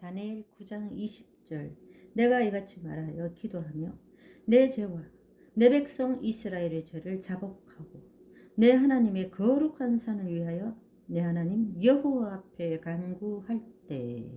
다니엘 9장 20절. 내가 이같이 말하여 기도하며 내 죄와 내 백성 이스라엘의 죄를 자복하고 내 하나님의 거룩한 산을 위하여 내 하나님 여호와 앞에 간구할 때.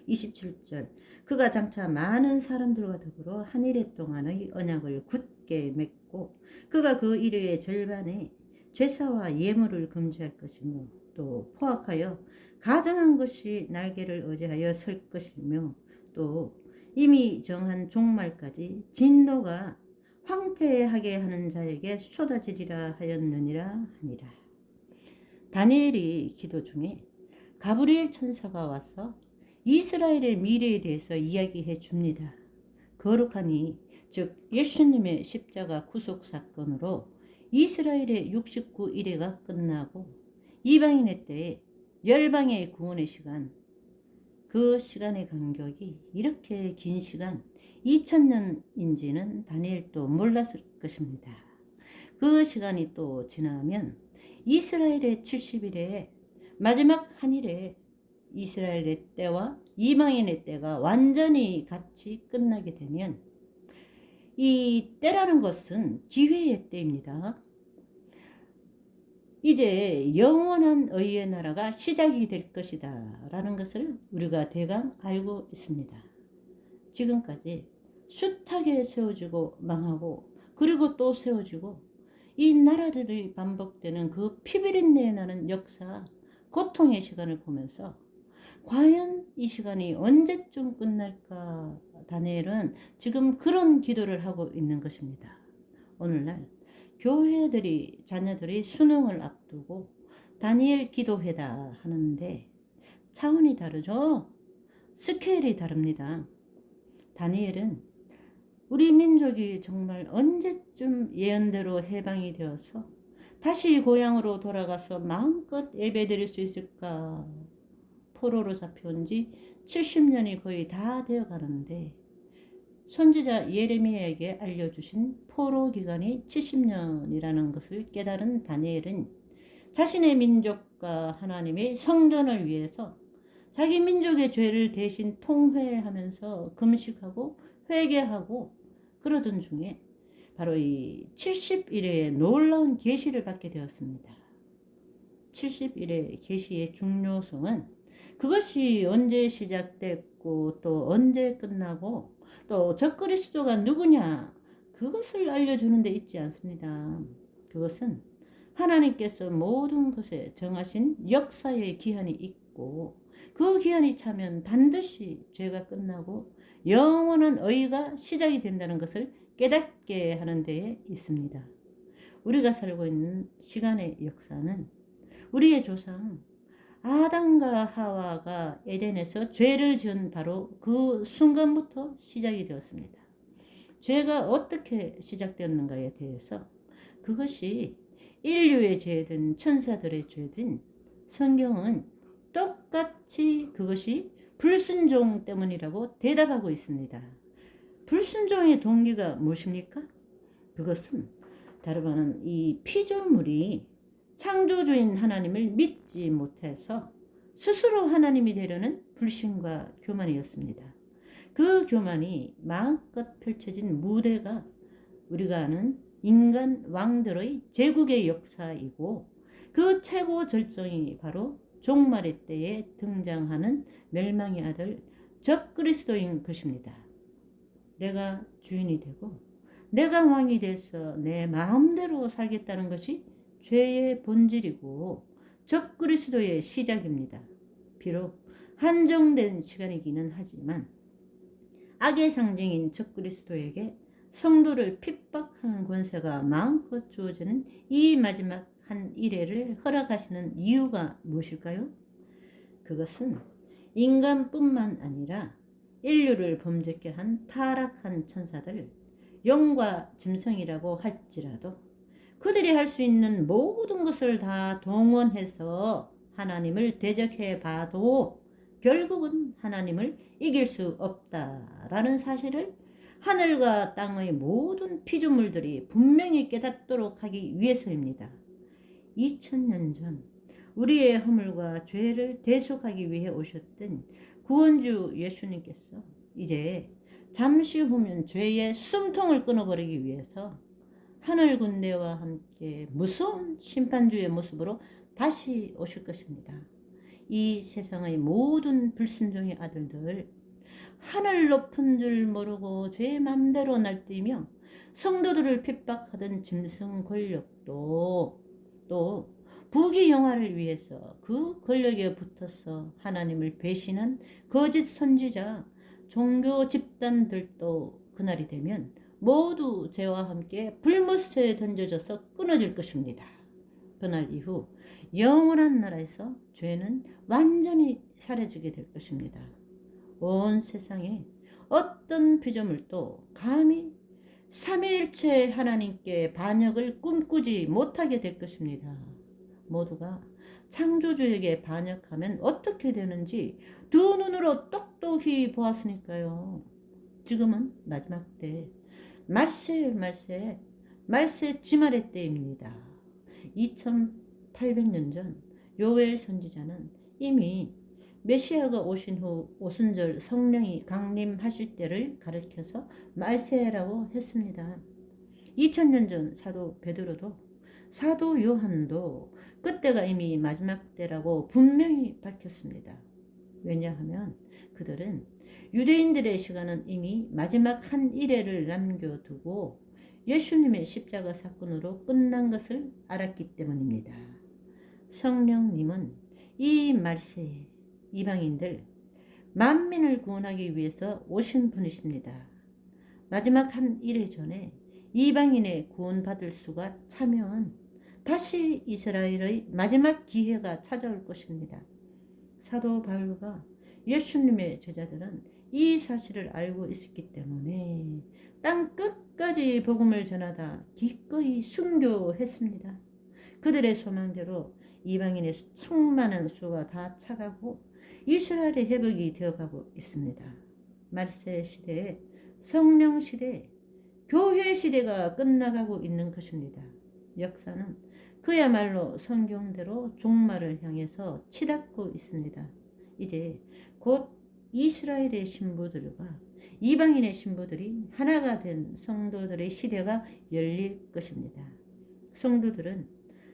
27절. 그가 장차 많은 사람들과 더불어 한 일해 동안의 언약을 굳게 맺고 그가 그 일의 절반에 제사와 예물을 금지할 것이며 또 포악하여 가정한 것이 날개를 의지하여 설 것이며 또 이미 정한 종말까지 진노가 황폐하게 하는 자에게 쏟아지리라 하였느니라 하니라. 다니엘이 기도 중에 가브리엘 천사가 와서 이스라엘의 미래에 대해서 이야기해 줍니다. 거룩하니 즉 예수님의 십자가 구속 사건으로 이스라엘의 69일회가 끝나고 이방인의 때에 열방의 구원의 시간, 그 시간의 간격이 이렇게 긴 시간 2000년인지는 다니엘도 몰랐을 것입니다. 그 시간이 또 지나면 이스라엘의 70일에 마지막 한 일에 이스라엘의 때와 이방인의 때가 완전히 같이 끝나게 되면 이 때라는 것은 기회의 때입니다. 이제 영원한 의의 나라가 시작이 될 것이다 라는 것을 우리가 대강 알고 있습니다. 지금까지 숱하게 세워지고 망하고 그리고 또 세워지고 이 나라들이 반복되는 그 피비린내 나는 역사, 고통의 시간을 보면서 과연 이 시간이 언제쯤 끝날까? 다니엘은 지금 그런 기도를 하고 있는 것입니다. 오늘날 교회들이 자녀들이 수능을 앞두고 다니엘 기도회다 하는데 차원이 다르죠? 스케일이 다릅니다. 다니엘은 우리 민족이 정말 언제쯤 예언대로 해방이 되어서 다시 고향으로 돌아가서 마음껏 예배드릴 수 있을까? 포로로 잡혀온 지 70년이 거의 다 되어 가는데 선지자 예레미야에게 알려주신 포로 기간이 70년이라는 것을 깨달은 다니엘은 자신의 민족과 하나님의 성전을 위해서 자기 민족의 죄를 대신 통회하면서 금식하고 회개하고 그러던 중에 바로 이 70일의 놀라운 계시를 받게 되었습니다. 70일의 계시의 중요성은 그것이 언제 시작됐고 또 언제 끝나고 또 적그리스도가 누구냐 그것을 알려주는 데 있지 않습니다. 그것은 하나님께서 모든 것에 정하신 역사의 기한이 있고 그 기한이 차면 반드시 죄가 끝나고 영원한 의가 시작이 된다는 것을 깨닫게 하는 데에 있습니다. 우리가 살고 있는 시간의 역사는 우리의 조상 아담과 하와가 에덴에서 죄를 지은 바로 그 순간부터 시작이 되었습니다. 죄가 어떻게 시작되었는가에 대해서 그것이 인류의 죄든 천사들의 죄든 성경은 똑같이 그것이 불순종 때문이라고 대답하고 있습니다. 불순종의 동기가 무엇입니까? 그것은 다름 아닌 이 피조물이 창조주인 하나님을 믿지 못해서 스스로 하나님이 되려는 불신과 교만이었습니다. 그 교만이 마음껏 펼쳐진 무대가 우리가 아는 인간 왕들의 제국의 역사이고 그 최고 절정이 바로 종말의 때에 등장하는 멸망의 아들 적그리스도인 것입니다. 내가 주인이 되고 내가 왕이 돼서 내 마음대로 살겠다는 것이 죄의 본질이고 적그리스도의 시작입니다. 비록 한정된 시간이기는 하지만 악의 상징인 적그리스도에게 성도를 핍박하는 권세가 마음껏 주어지는 이 마지막 한 일회를 허락하시는 이유가 무엇일까요? 그것은 인간뿐만 아니라 인류를 범죄케 한 타락한 천사들, 용과 짐승이라고 할지라도 그들이 할 수 있는 모든 것을 다 동원해서 하나님을 대적해 봐도 결국은 하나님을 이길 수 없다라는 사실을 하늘과 땅의 모든 피조물들이 분명히 깨닫도록 하기 위해서입니다. 2000년 전 우리의 허물과 죄를 대속하기 위해 오셨던 구원주 예수님께서 이제 잠시 후면 죄의 숨통을 끊어버리기 위해서 하늘 군대와 함께 무서운 심판주의 모습으로 다시 오실 것입니다. 이 세상의 모든 불순종의 아들들, 하늘 높은 줄 모르고 제 맘대로 날뛰며 성도들을 핍박하던 짐승 권력도 또 부귀영화를 위해서 그 권력에 붙어서 하나님을 배신한 거짓 선지자 종교 집단들도 그날이 되면 모두 죄와 함께 불못에 던져져서 끊어질 것입니다. 그날 이후 영원한 나라에서 죄는 완전히 사라지게 될 것입니다. 온 세상에 어떤 피조물도 감히 삼위일체 하나님께 반역을 꿈꾸지 못하게 될 것입니다. 모두가 창조주에게 반역하면 어떻게 되는지 두 눈으로 똑똑히 보았으니까요. 지금은 마지막 때 말세 지말의 때입니다. 2800년 전 요엘 선지자는 이미 메시아가 오신 후 오순절 성령이 강림하실 때를 가리켜서 말세라고 했습니다. 2000년 전 사도 베드로도 사도 요한도 그때가 이미 마지막 때라고 분명히 밝혔습니다. 왜냐하면 그들은 유대인들의 시간은 이미 마지막 한 일회를 남겨두고 예수님의 십자가 사건으로 끝난 것을 알았기 때문입니다. 성령님은 이 말세에 이방인들 만민을 구원하기 위해서 오신 분이십니다. 마지막 한 일회 전에 이방인의 구원받을 수가 차면 다시 이스라엘의 마지막 기회가 찾아올 것입니다. 사도 바울과 예수님의 제자들은 이 사실을 알고 있었기 때문에 땅 끝까지 복음을 전하다 기꺼이 순교했습니다. 그들의 소망대로 이방인의 충만한 수가 다 차가고 이스라엘의 회복이 되어가고 있습니다. 말세 시대에 성령 시대, 교회 시대가 끝나가고 있는 것입니다. 역사는 그야말로 성경대로 종말을 향해서 치닫고 있습니다. 이제 곧 이스라엘의 신부들과 이방인의 신부들이 하나가 된 성도들의 시대가 열릴 것입니다. 성도들은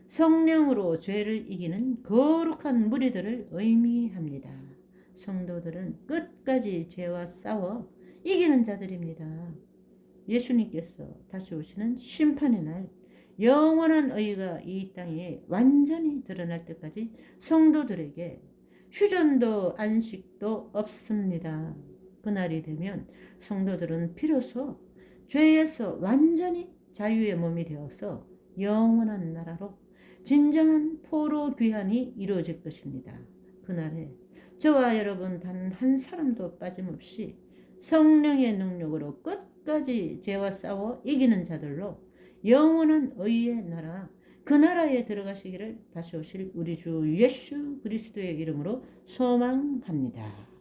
성령으로 죄를 이기는 거룩한 무리들을 의미합니다. 성도들은 끝까지 죄와 싸워 이기는 자들입니다. 예수님께서 다시 오시는 심판의 날 영원한 의가 이 땅에 완전히 드러날 때까지 성도들에게 휴전도 안식도 없습니다. 그날이 되면 성도들은 비로소 죄에서 완전히 자유의 몸이 되어서 영원한 나라로 진정한 포로 귀환이 이루어질 것입니다. 그날에 저와 여러분 단 한 사람도 빠짐없이 성령의 능력으로 끝까지 죄와 싸워 이기는 자들로 영원한 의의 나라, 그 나라에 들어가시기를 다시 오실 우리 주 예수 그리스도의 이름으로 소망합니다.